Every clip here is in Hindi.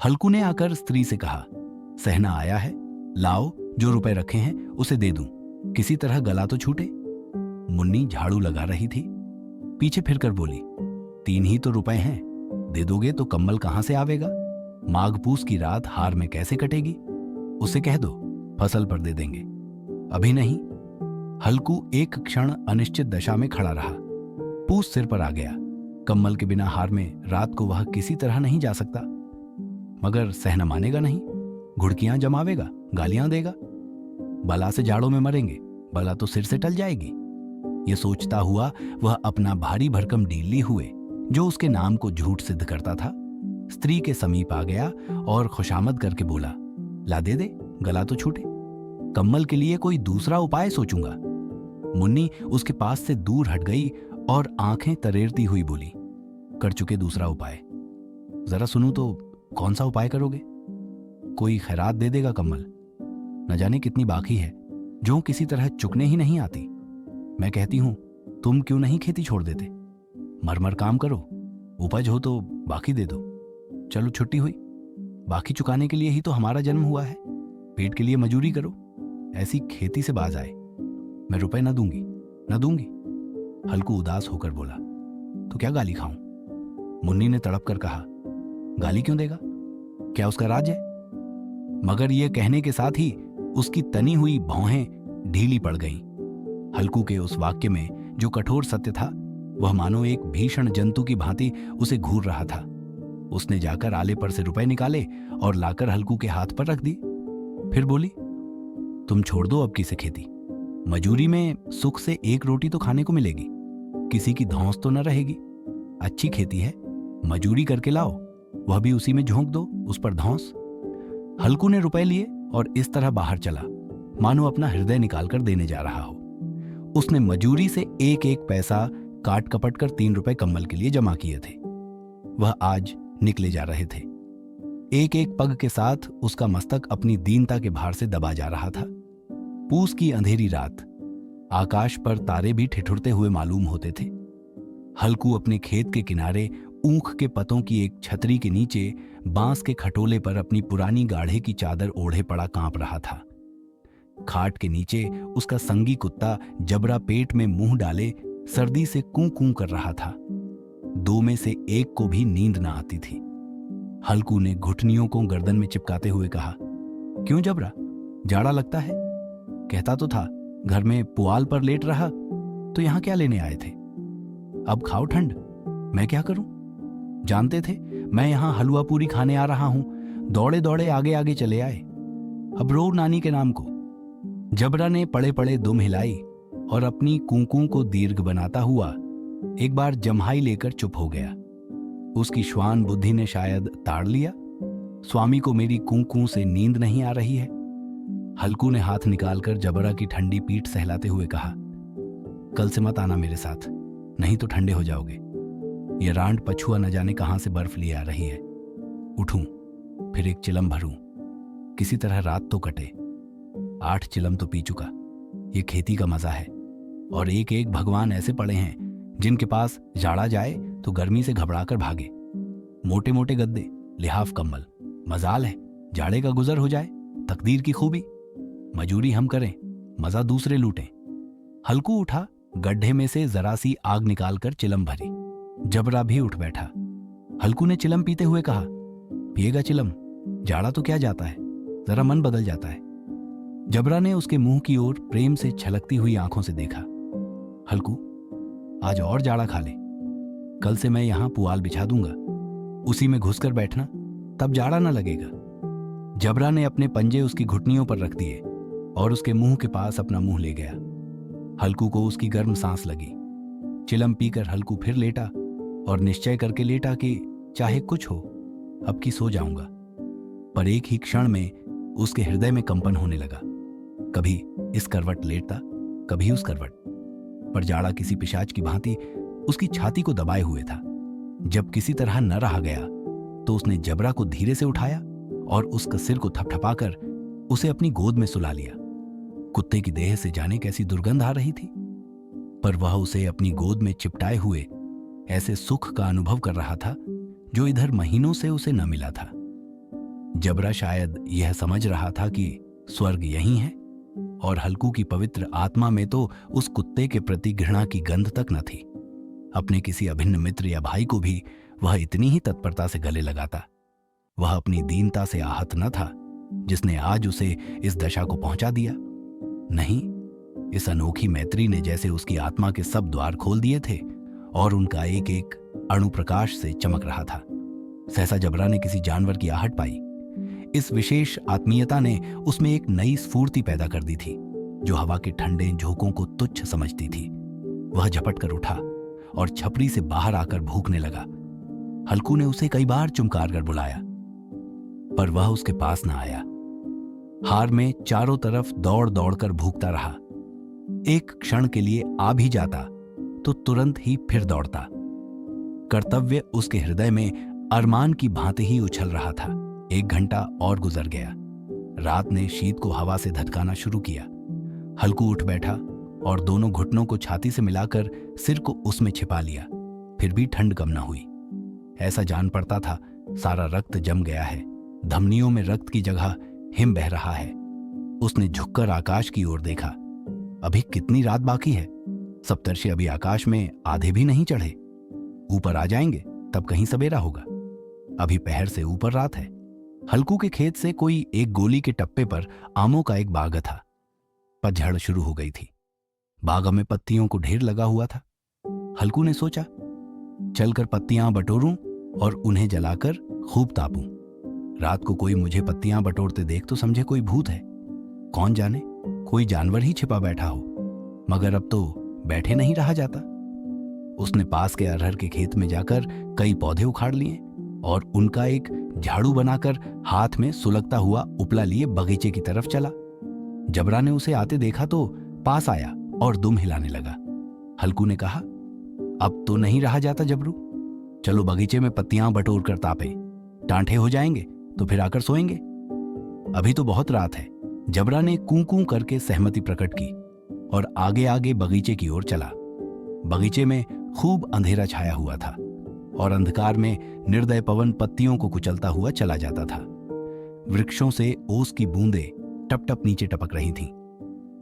हल्कू ने आकर स्त्री से कहा, सहना आया है, लाओ, जो रुपए रखे हैं उसे दे दूं, किसी तरह गला तो छूटे। मुन्नी झाड़ू लगा रही थी, पीछे फिरकर बोली, 3 ही तो रुपए हैं, दे दोगे तो कम्बल कहां से आवेगा? माघ पूस की रात हार में कैसे कटेगी? उसे कह दो, फसल पर दे देंगे। अभी नहीं। हल्कू एक क्षण अनिश्चित दशा में खड़ा रहा। पूस सिर पर आ गया। कम्बल के बिना हार में रात को वह किसी तरह नहीं जा सकता। मगर सहना मानेगा नहीं, घुड़कियां जमावेगा, गालियां देगा। बला से जाड़ों में मरेंगे, बला तो सिर से टल जाएगी। ये सोचता हुआ वह अपना भारी भरकम डीली हुए, जो उसके नाम को झूठ सिद्ध करता था, स्त्री के समीप आ गया और खुशामद करके बोला, ला दे दे, गला तो छूटे। कम्बल के लिए कोई दूसरा उपाय सोचूंगा। मुन्नी उसके पास से दूर हट गई और आंखें तरेरती हुई बोली, कर चुके दूसरा उपाय। जरा सुनूं तो कौन सा उपाय करोगे? कोई खैरात दे देगा कम्बल, न जाने कितनी बाकी है, जो किसी तरह चुकने ही नहीं आती। मैं कहती हूं, तुम क्यों नहीं खेती छोड़ देते? मरमर काम करो, उपज हो तो बाकी दे दो। चलो छुट्टी हुई, बाकी चुकाने के लिए ही तो हमारा जन्म हुआ है। पेट के लिए मजूरी करो, ऐसी खेती से बाज आए। मैं रुपए न दूंगी, न दूंगी। हल्कू उदास होकर बोला, तो क्या गाली खाऊं? मुन्नी ने तड़प कर कहा, गाली क्यों देगा? क्या उसका राज है? मगर यह कहने के साथ ही उसकी तनी हुई भौहें ढीली पड़ गईं। हल्कू के उस वाक्य में जो कठोर सत्य था, वह मानो एक भीषण जंतु की भांति उसे घूर रहा था। उसने जाकर आले पर से रुपए निकाले और लाकर हल्कू के हाथ पर रख दी। फिर बोली, तुम छोड़ दो अब किसे खेती। मजूरी में सुख से एक रोटी तो खाने को मिलेगी, किसी की धौंस तो न रहेगी। अच्छी खेती है, मजूरी करके लाओ, वह भी उसी में झोंक दो, उस पर धौंस। हल्कू ने रुपए लिए और इस तरह बाहर चला, मानो अपना हृदय निकालकर देने जा रहा हो। उसने मजूरी से एक एक पैसा काट कपट कर 3 रुपए कम्बल के लिए जमा किए थे। वह आज निकले जा रहे थे। एक एक पग के साथ उसका मस्तक अपनी दीनता के भार से दबा जा रहा था। पूस की अंधेरी रात, आकाश पर तारे भी ठिठुरते हुए मालूम होते थे। हल्कू अपने खेत के किनारे ऊख के पतों की एक छतरी के नीचे बांस के खटोले पर अपनी पुरानी गाढ़े की चादर ओढ़े पड़ा कांप रहा था। खाट के नीचे उसका संगी कुत्ता जबरा पेट में मुंह डाले सर्दी से कूं कूं कर रहा था। 2 में से एक को भी नींद न आती थी। हल्कू ने घुटनियों को गर्दन में चिपकाते हुए कहा, क्यों जबरा, जाड़ा लगता है? कहता तो था घर में पुआल पर लेट रहा, तो यहां क्या लेने आए थे? अब खाओ ठंड, मैं क्या करूं? जानते थे मैं यहां हलवा पूरी खाने आ रहा हूं, दौड़े दौड़े आगे आगे चले आए। अब रो नानी के नाम को। जबरा ने पड़े पड़े दुम हिलाई और अपनी कूकू को दीर्घ बनाता हुआ एक बार जम्हाई लेकर चुप हो गया। उसकी श्वान बुद्धि ने शायद ताड़ लिया, स्वामी को मेरी कूकू से नींद नहीं आ रही है। हल्कू ने हाथ निकालकर जबरा की ठंडी पीठ सहलाते हुए कहा, कल से मत आना मेरे साथ, नहीं तो ठंडे हो जाओगे। ये रांड पछुआ न जाने कहां से बर्फ लिए आ रही है। उठूं, फिर एक चिलम भरूं, किसी तरह रात तो कटे। 8 चिलम तो पी चुका। ये खेती का मजा है। और एक एक भगवान ऐसे पड़े हैं जिनके पास जाड़ा जाए तो गर्मी से घबराकर भागे। मोटे मोटे गद्दे, लिहाफ कम्बल, मजाल है जाड़े का गुजर हो जाए, तकदीर की खूबी। मजूरी हम करें, मजा दूसरे लूटें। हल्कू उठा, गड्ढे में से जरा सी आग निकालकर चिलम भरी। जबरा भी उठ बैठा। हल्कू ने चिलम पीते हुए कहा, पिएगा चिलम? जाड़ा तो क्या जाता है, जरा मन बदल जाता है। जबरा ने उसके मुंह की ओर प्रेम से छलकती हुई आंखों से देखा। हल्कू, आज और जाड़ा खा ले, कल से मैं यहां पुआल बिछा दूंगा, उसी में घुसकर बैठना, तब जाड़ा ना लगेगा। जबरा ने अपने पंजे उसकी घुटनियों पर रख दिए और उसके मुंह के पास अपना मुंह ले गया। हल्कू को उसकी गर्म सांस लगी। चिलम पीकर हल्कू फिर लेटा और निश्चय करके लेटा कि चाहे कुछ हो, अब की सो जाऊंगा। पर एक ही क्षण में उसके हृदय में कंपन होने लगा। कभी इस करवट लेटता, कभी उस करवट, पर जाड़ा किसी पिशाच की भांति उसकी छाती को दबाए हुए था। जब किसी तरह न रहा गया तो उसने जबरा को धीरे से उठाया और उसका सिर को थपथपाकर उसे अपनी गोद में सुला लिया। कुत्ते की देह से जाने कैसी दुर्गंध आ रही थी, पर वह उसे अपनी गोद में चिपटाए हुए ऐसे सुख का अनुभव कर रहा था जो इधर महीनों से उसे न मिला था। जबरा शायद यह समझ रहा था कि स्वर्ग यहीं है, और हल्कू की पवित्र आत्मा में तो उस कुत्ते के प्रति घृणा की गंध तक न थी। अपने किसी अभिन्न मित्र या भाई को भी वह इतनी ही तत्परता से गले लगाता। वह अपनी दीनता से आहत न था जिसने आज उसे इस दशा को पहुंचा दिया। नहीं, इस अनोखी मैत्री ने जैसे उसकी आत्मा के सब द्वार खोल दिए थे और उनका एक एक अणु प्रकाश से चमक रहा था। सहसा जबरा ने किसी जानवर की आहट पाई। इस विशेष आत्मीयता ने उसमें एक नई स्फूर्ति पैदा कर दी थी जो हवा के ठंडे झोंकों को तुच्छ समझती थी। वह झपट कर उठा और छपरी से बाहर आकर भूखने लगा। हल्कू ने उसे कई बार चुमकार कर बुलाया, पर वह उसके पास न आया। हार में चारों तरफ दौड़ दौड़ कर भूखता रहा। एक क्षण के लिए आ भी जाता तो तुरंत ही फिर दौड़ता। कर्तव्य उसके हृदय में अरमान की भांति ही उछल रहा था। 1 घंटा और गुजर गया। रात ने शीत को हवा से धधकाना शुरू किया। हल्कू उठ बैठा और दोनों घुटनों को छाती से मिलाकर सिर को उसमें छिपा लिया। फिर भी ठंड कम न हुई। ऐसा जान पड़ता था सारा रक्त जम गया है, धमनियों में रक्त की जगह हिम बह रहा है। उसने झुककर आकाश की ओर देखा। अभी कितनी रात बाकी है? सप्तर्षि अभी आकाश में आधे भी नहीं चढ़े। ऊपर आ जाएंगे तब कहीं सवेरा होगा। अभी पहर से ऊपर रात है। हल्कू के खेत से कोई एक गोली के टप्पे पर आमों का एक बाग था। पतझड़ शुरू हो गई थी। बाग में पत्तियों को ढेर लगा हुआ था। हल्कू ने सोचा, चलकर पत्तियां बटोरूं और उन्हें जलाकर खूब तापूं। रात को कोई मुझे पत्तियां बटोरते देख तो समझे कोई भूत है। कौन जाने कोई जानवर ही छिपा बैठा हो। मगर अब तो बैठे नहीं रहा जाता। उसने पास के अरहर के खेत में जाकर कई पौधे उखाड़ लिए और उनका एक झाड़ू बनाकर हाथ में सुलगता हुआ उपला लिए बगीचे की तरफ चला। जबरा ने उसे आते देखा तो पास आया और दुम हिलाने लगा। हल्कू ने कहा, अब तो नहीं रहा जाता जबरू, चलो बगीचे में पत्तियां बटोर कर तापे। टांठे हो जाएंगे तो फिर आकर सोएंगे। अभी तो बहुत रात है। जबरा ने कूं कूं करके सहमति प्रकट की और आगे आगे बगीचे की ओर चला। बगीचे में खूब अंधेरा छाया हुआ था और अंधकार में निर्दय पवन पत्तियों को कुचलता हुआ चला जाता था। वृक्षों से ओस की बूंदें टप टप नीचे टपक रही थीं।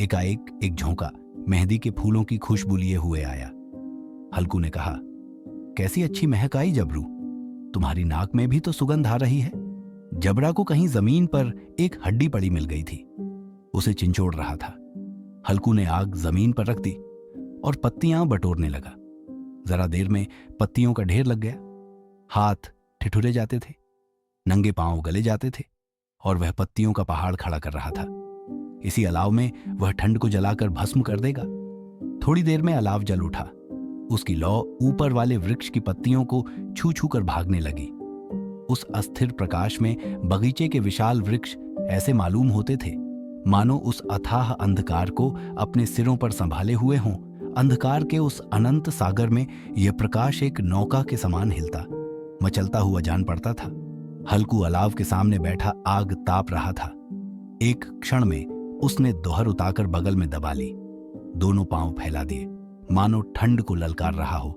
एकाएक एक झोंका मेहंदी के फूलों की खुशबू लिए हुए आया। हल्कू ने कहा, कैसी अच्छी महक आई जबरू, तुम्हारी नाक में भी तो सुगंध आ रही है। जबरा को कहीं जमीन पर एक हड्डी पड़ी मिल गई थी। उसे चिंचोड़ रहा था। हल्कू ने आग जमीन पर रख दी और पत्तियां बटोरने लगा। जरा देर में पत्तियों का ढेर लग गया। हाथ ठिठुरे जाते थे, नंगे पांव गले जाते थे और वह पत्तियों का पहाड़ खड़ा कर रहा था। इसी अलाव में वह ठंड को जलाकर भस्म कर देगा। थोड़ी देर में अलाव जल उठा। उसकी लौ ऊपर वाले वृक्ष की पत्तियों को छू छू कर भागने लगी। उस अस्थिर प्रकाश में बगीचे के विशाल वृक्ष ऐसे मालूम होते थे मानो उस अथाह अंधकार को अपने सिरों पर संभाले हुए हों। अंधकार के उस अनंत सागर में यह प्रकाश एक नौका के समान हिलता मचलता हुआ जान पड़ता था। हल्कू अलाव के सामने बैठा आग ताप रहा था। एक क्षण में उसने दोहर उताकर बगल में दबा ली। दोनों पांव फैला दिए मानो ठंड को ललकार रहा हो,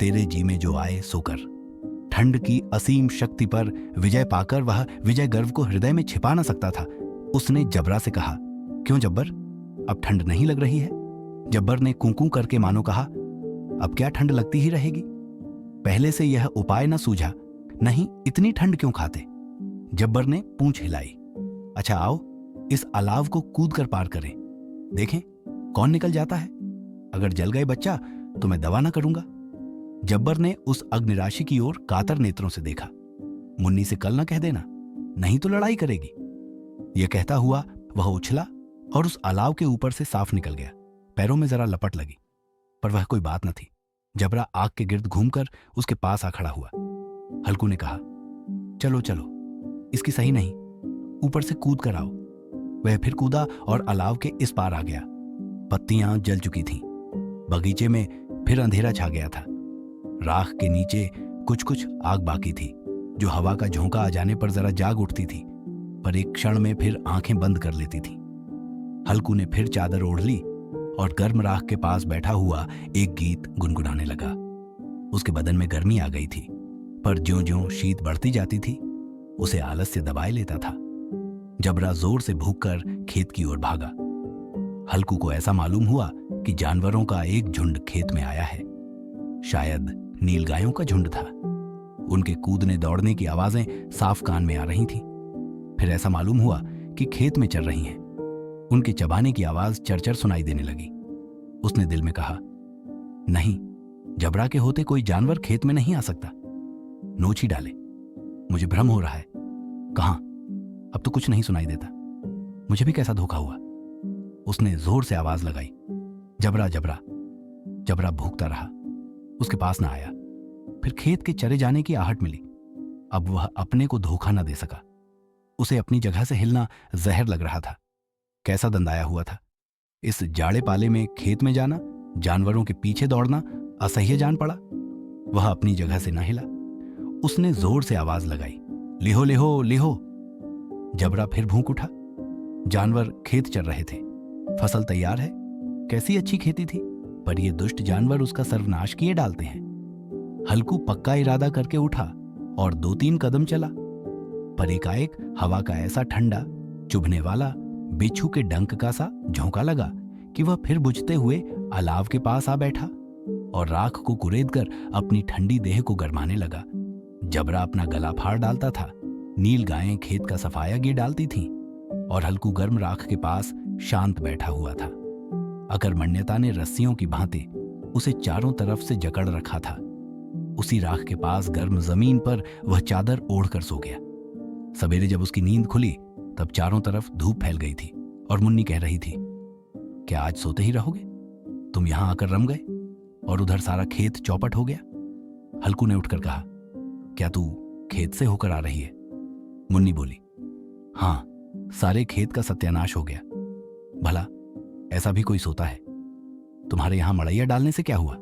तेरे जी में जो आए सो कर। ठंड की असीम शक्ति पर विजय पाकर वह विजय गर्व को हृदय में छिपा न सकता था। उसने जबरा से कहा, क्यों जब्बर, अब ठंड नहीं लग रही है? जब्बर ने कूं-कूं करके मानो कहा, अब क्या ठंड लगती ही रहेगी? पहले से यह उपाय न सूझा? नहीं, इतनी ठंड क्यों खाते? जब्बर ने पूंछ हिलाई। अच्छा आओ, इस अलाव को कूद कर पार करें, देखें कौन निकल जाता है। अगर जल गए बच्चा तो मैं दवा न करूंगा। जब्बर ने उस अग्निराशि की ओर कातर नेत्रों से देखा। मुन्नी से कल न कह देना, नहीं तो लड़ाई करेगी। यह कहता हुआ वह उछला और उस अलाव के ऊपर से साफ निकल गया। पैरों में जरा लपट लगी, पर वह कोई बात न थी। जबरा आग के गिर्द घूमकर उसके पास आ खड़ा हुआ। हल्कू ने कहा, चलो चलो, इसकी सही नहीं, ऊपर से कूद कर आओ। वह फिर कूदा और अलाव के इस पार आ गया। पत्तियां जल चुकी थीं। बगीचे में फिर अंधेरा छा गया था। राख के नीचे कुछ कुछ आग बाकी थी जो हवा का झोंका आ जाने पर जरा जाग उठती थी, पर एक क्षण में फिर आंखें बंद कर लेती थी। हल्कू ने फिर चादर ओढ़ ली और गर्म राख के पास बैठा हुआ एक गीत गुनगुनाने लगा। उसके बदन में गर्मी आ गई थी, पर ज्यों ज्यों शीत बढ़ती जाती थी उसे आलस्य दबाए लेता था। जबरा जोर से भूख कर खेत की ओर भागा। हल्कू को ऐसा मालूम हुआ कि जानवरों का एक झुंड खेत में आया है। शायद नीलगायों का झुंड था। उनके कूदने दौड़ने की आवाजें साफ कान में आ रही थीं। फिर ऐसा मालूम हुआ कि खेत में चल रही हैं। उनके चबाने की आवाज चरचर सुनाई देने लगी। उसने दिल में कहा, नहीं, जबरा के होते कोई जानवर खेत में नहीं आ सकता। नोच ही डाले, मुझे भ्रम हो रहा है। कहां, अब तो कुछ नहीं सुनाई देता। मुझे भी कैसा धोखा हुआ। उसने जोर से आवाज लगाई, जबरा जबरा। जबरा भूखता रहा, उसके पास ना आया। फिर खेत के चरे जाने की आहट मिली। अब वह अपने को धोखा न दे सका। उसे अपनी जगह से हिलना जहर लग रहा था। कैसा दंदाया हुआ था। इस जाड़े पाले में खेत में जाना, जानवरों के पीछे दौड़ना असह्य जान पड़ा। वह अपनी जगह से न हिला। उसने जोर से आवाज लगाई, लिहो लिहो लिहो। जबरा फिर भूख उठा। जानवर खेत चल रहे थे। फसल तैयार है। कैसी अच्छी खेती थी, पर ये दुष्ट जानवर उसका सर्वनाश किए डालते हैं। हल्कू पक्का इरादा करके उठा और 2-3 कदम चला, पर एकाएक हवा का ऐसा ठंडा, चुभने वाला, बिच्छू के डंक का सा झोंका लगा कि वह फिर बुझते हुए अलाव के पास आ बैठा और राख को कुरेद कर अपनी ठंडी देह को गरमाने लगा। जबरा अपना गला फाड़ डालता था। नील गायें खेत का सफाया गिर डालती थीं और हल्कू गर्म राख के पास शांत बैठा हुआ था। अकर्मण्यता ने रस्सियों की भांति उसे चारों तरफ से जकड़ रखा था। उसी राख के पास गर्म जमीन पर वह चादर ओढ़कर सो गया। सवेरे जब उसकी नींद खुली तब चारों तरफ धूप फैल गई थी और मुन्नी कह रही थी, क्या आज सोते ही रहोगे? तुम यहां आकर रम गए और उधर सारा खेत चौपट हो गया। हल्कू ने उठकर कहा, क्या तू खेत से होकर आ रही है? मुन्नी बोली, हां, सारे खेत का सत्यानाश हो गया। भला ऐसा भी कोई सोता है? तुम्हारे यहां मड़ैया डालने से क्या हुआ?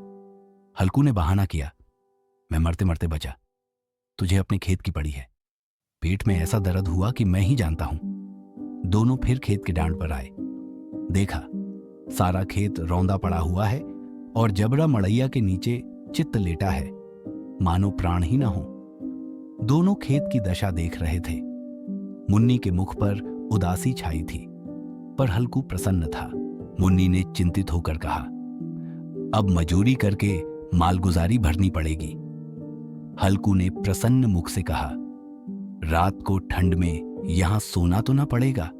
हल्कू ने बहाना किया, मैं मरते मरते बचा। तुझे अपने खेत की पड़ी है। पेट में ऐसा दर्द हुआ कि मैं ही जानता हूं। दोनों फिर खेत के डांड पर आए। देखा, सारा खेत रौंदा पड़ा हुआ है और जबरा मड़ैया के नीचे चित्त लेटा है, मानो प्राण ही ना हो। दोनों खेत की दशा देख रहे थे। मुन्नी के मुख पर उदासी छाई थी, पर हल्कू प्रसन्न था। मुन्नी ने चिंतित होकर कहा, अब मजूरी करके मालगुजारी भरनी पड़ेगी। हल्कू ने प्रसन्न मुख से कहा, रात को ठंड में यहां सोना तो ना पड़ेगा।